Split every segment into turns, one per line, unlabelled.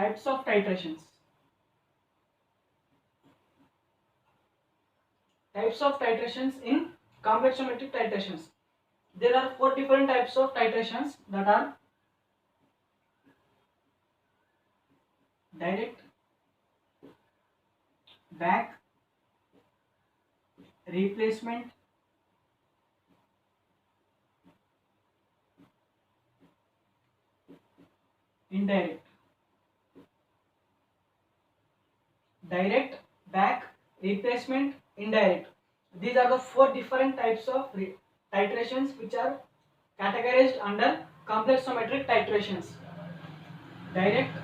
Types of titrations. Types of titrations in complexometric titrations. There are 4 different types of titrations, that are direct, back, replacement, indirect. Direct, back, replacement, indirect. These are the 4 different types of titrations which are categorized under complexometric titrations. Direct,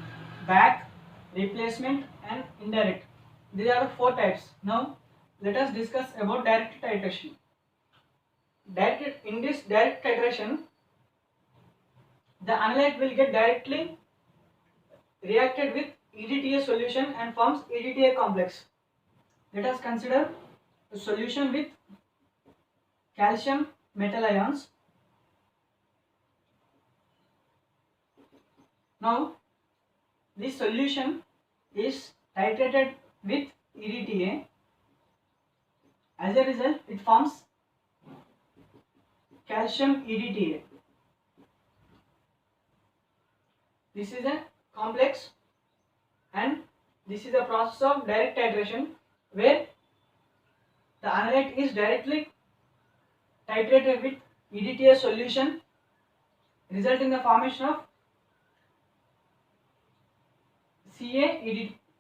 back, replacement and indirect. These are the 4 types. Now let us discuss about direct titration. In this direct titration, the analyte will get directly reacted with EDTA solution and forms EDTA complex. Let us consider a solution with calcium metal ions. Now this solution is titrated with EDTA. As a result, it forms calcium EDTA. This is a complex, and this is a process of direct titration where the analyte is directly titrated with EDTA solution, resulting in the formation of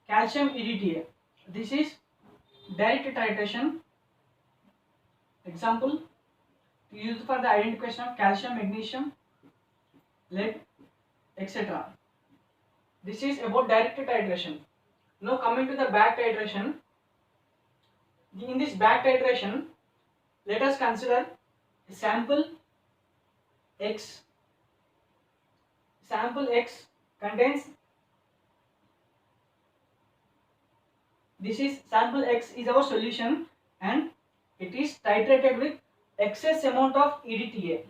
calcium EDTA. This is direct titration. Example used for the identification of calcium, magnesium, lead, etc. This is about direct titration. Now coming to the back titration. In this back titration, let us consider sample X. Sample X contains, sample X is our solution and it is titrated with excess amount of EDTA.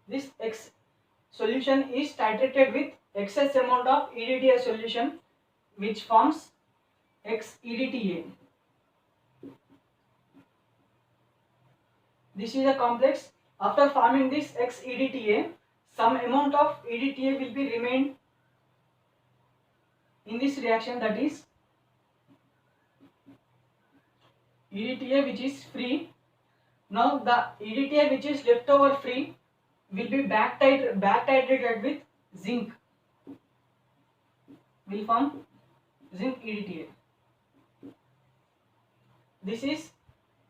This X solution is titrated with excess amount of EDTA solution, which forms X-EDTA. This is a complex. After forming this X-EDTA, some amount of EDTA will be remained in this reaction, that is EDTA which is free. Now the EDTA which is left over free will be back titrated with zinc, will form zinc EDTA. This is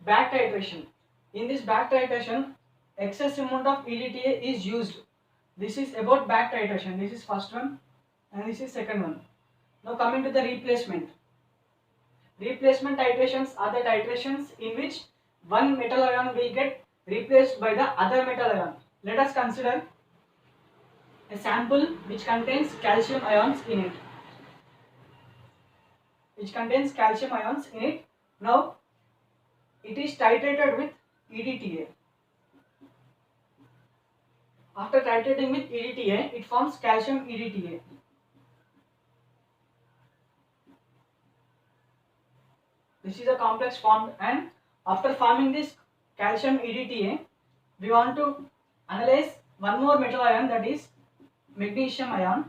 back titration. In this back titration, excess amount of EDTA is used. This is about back titration. This is first one and this is second one. Now coming to the replacement. Replacement titrations are the titrations in which one metal ion will get replaced by the other metal ion. Let us consider a sample which contains calcium ions in it. Now it is titrated with EDTA. After titrating with EDTA, it forms calcium EDTA. This is a complex formed, and after forming this calcium EDTA, we want to analyze one more metal ion, that is magnesium ion.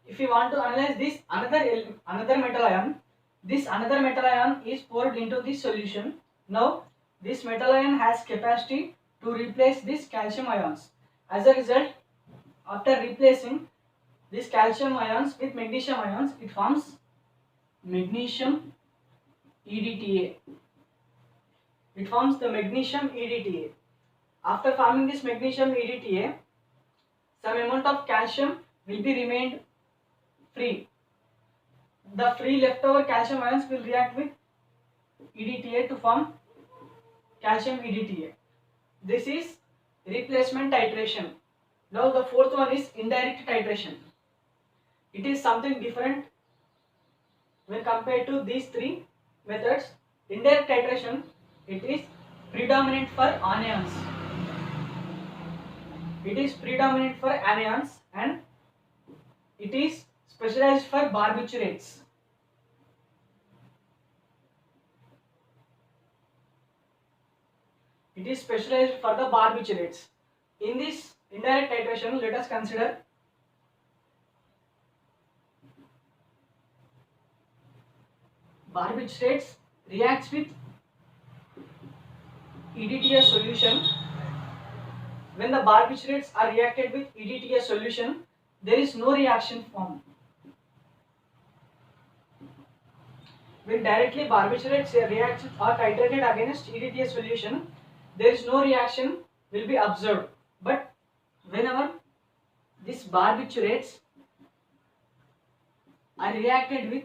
If we want to analyze this another metal ion, this another metal ion is poured into this solution. Now this metal ion has capacity to replace these calcium ions. As a result, after replacing these calcium ions with magnesium ions, it forms magnesium EDTA. It forms the magnesium EDTA. After forming this magnesium EDTA, some amount of calcium will be remained free. The free leftover calcium ions will react with EDTA to form calcium EDTA. This is replacement titration. Now the fourth one is indirect titration. It is something different when compared to these three methods. Indirect titration, it is predominant for anions. It is predominant for anions and it is specialized for barbiturates. It is specialized for the barbiturates. In this indirect titration, let us consider barbiturates reacts with EDTA solution. When the barbiturates are reacted with EDTA solution, there is no reaction formed. When directly barbiturates reacts are titrated against EDTA solution, there is no reaction will be observed. But whenever these barbiturates are reacted with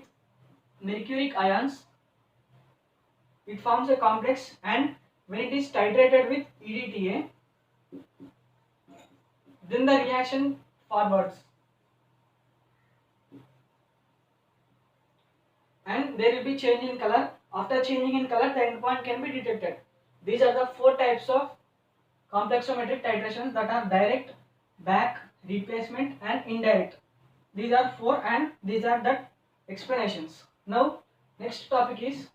mercuric ions, it forms a complex, and when it is titrated with EDTA, then the reaction forwards and there will be change in color. After changing in color, the endpoint can be detected. These are the four types of complexometric titrations that are direct, back, replacement and indirect. These are four and these are the explanations. Now next topic is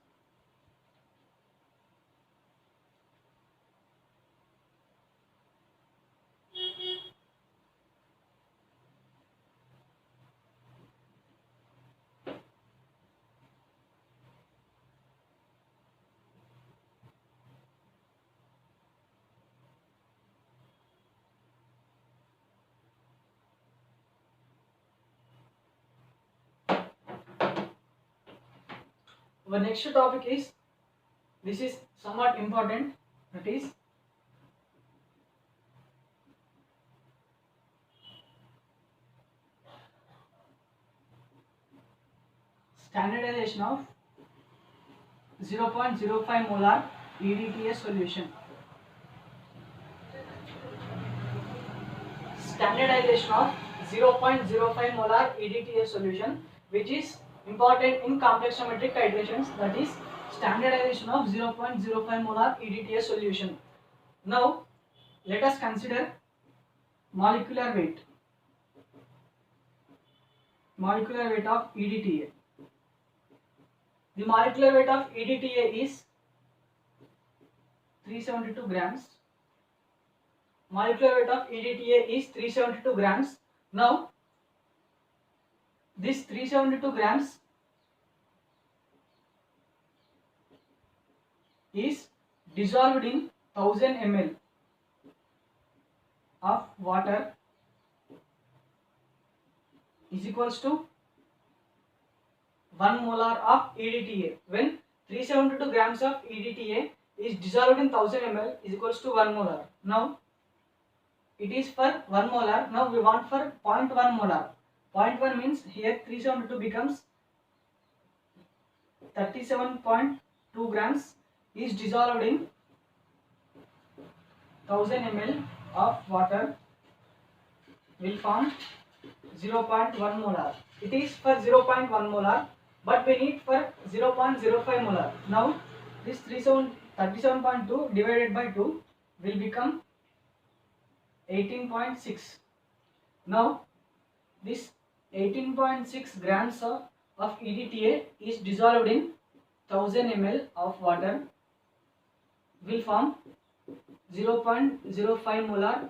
our next topic is, this is somewhat important, that is standardization of 0.05 molar EDTA solution. Standardization of 0.05 molar EDTA solution, which is important in complexometric titrations, that is standardization of 0.05 molar EDTA solution. Now let us consider molecular weight. Molecular weight of EDTA. The molecular weight of EDTA is 372 grams. Molecular weight of EDTA is 372 grams. Now this 372 grams is dissolved in 1000 ml of water is equals to 1 molar of EDTA. When 372 grams of EDTA is dissolved in 1000 ml is equals to 1 molar. Now it is for 1 molar. Now we want for 0.1 molar. 0.1 means here 372 becomes 37.2 grams is dissolved in 1000 ml of water will form 0.1 molar. It is for 0.1 molar, but we need for 0.05 molar. Now this 37.2 divided by 2 will become 18.6. Now this 18.6 grams of EDTA is dissolved in 1000 ml of water will form 0.05 molar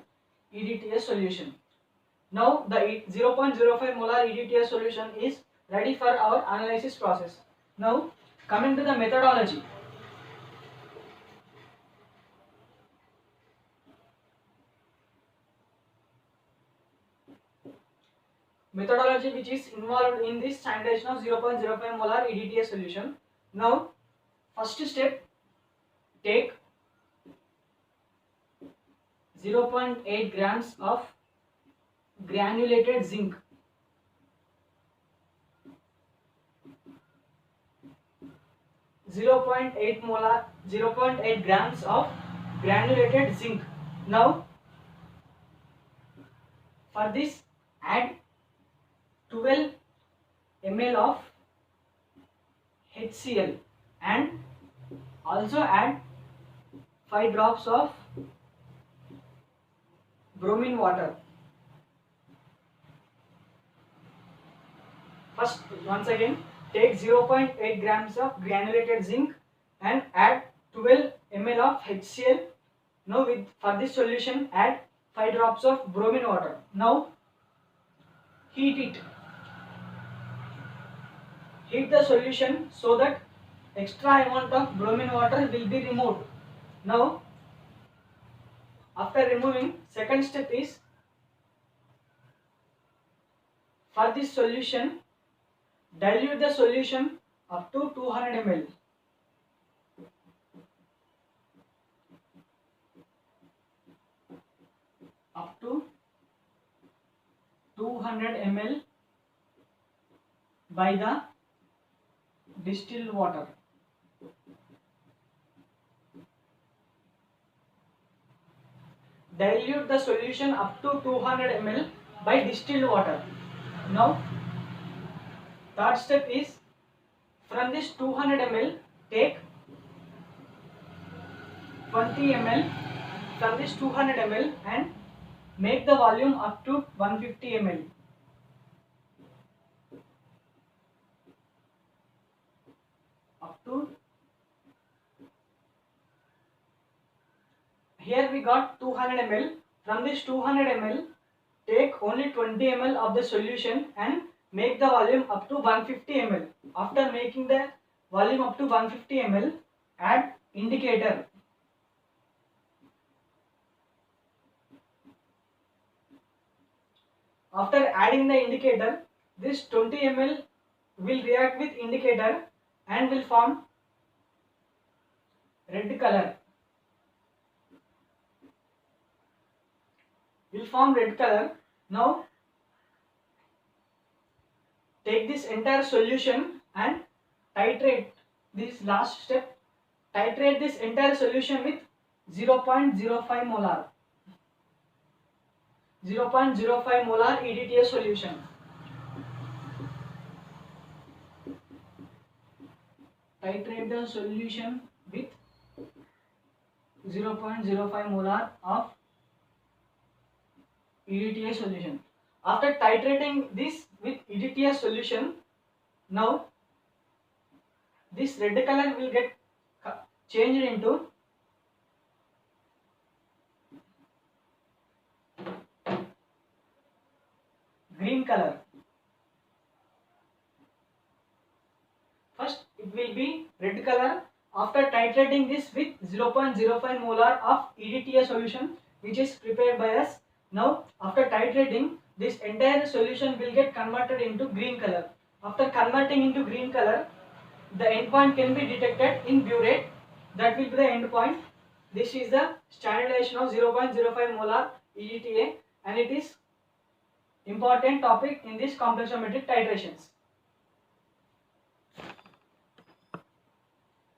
EDTA solution. Now the 0.05 molar EDTA solution is ready for our analysis process. Now coming to the methodology. Methodology which is involved in this standardization of 0.05 molar EDTA solution. Now first step, take 0.8 grams of granulated zinc. 0.8 grams of granulated zinc. Now for this add 12 ml of HCl and also add 5 drops of bromine water. First, once again, take 0.8 grams of granulated zinc and add 12 ml of HCl. Now for this solution add 5 drops of bromine water. Now heat it. Heat the solution so that extra amount of bromine water will be removed. Now after removing, second step is, for this solution dilute the solution up to 200 ml. Up to 200 ml by the distilled water. Dilute the solution up to 200 ml by distilled water. Now third step is, from this 200 ml take 20 ml from this 200 ml and make the volume up to 150 ml. Up to here we got 200 ml. From this 200 ml take only 20 ml of the solution and make the volume up to 150 ml. After making the volume up to 150 ml, add indicator. After adding the indicator, this 20 ml will react with indicator and will form red color. Now take this entire solution and titrate this last step. Titrate this entire solution with 0.05 molar. 0.05 molar EDTA solution. Titrate the solution with 0.05 molar of EDTA solution. After titrating this with EDTA solution, now this red color will get changed into green color. First it will be red color after titrating this with 0.05 molar of EDTA solution which is prepared by us. Now after titrating, this entire solution will get converted into green color. After converting into green color, the endpoint can be detected in burette. That will be the endpoint. This is the standardization of 0.05 molar EDTA and it is important topic in this complexometric titrations.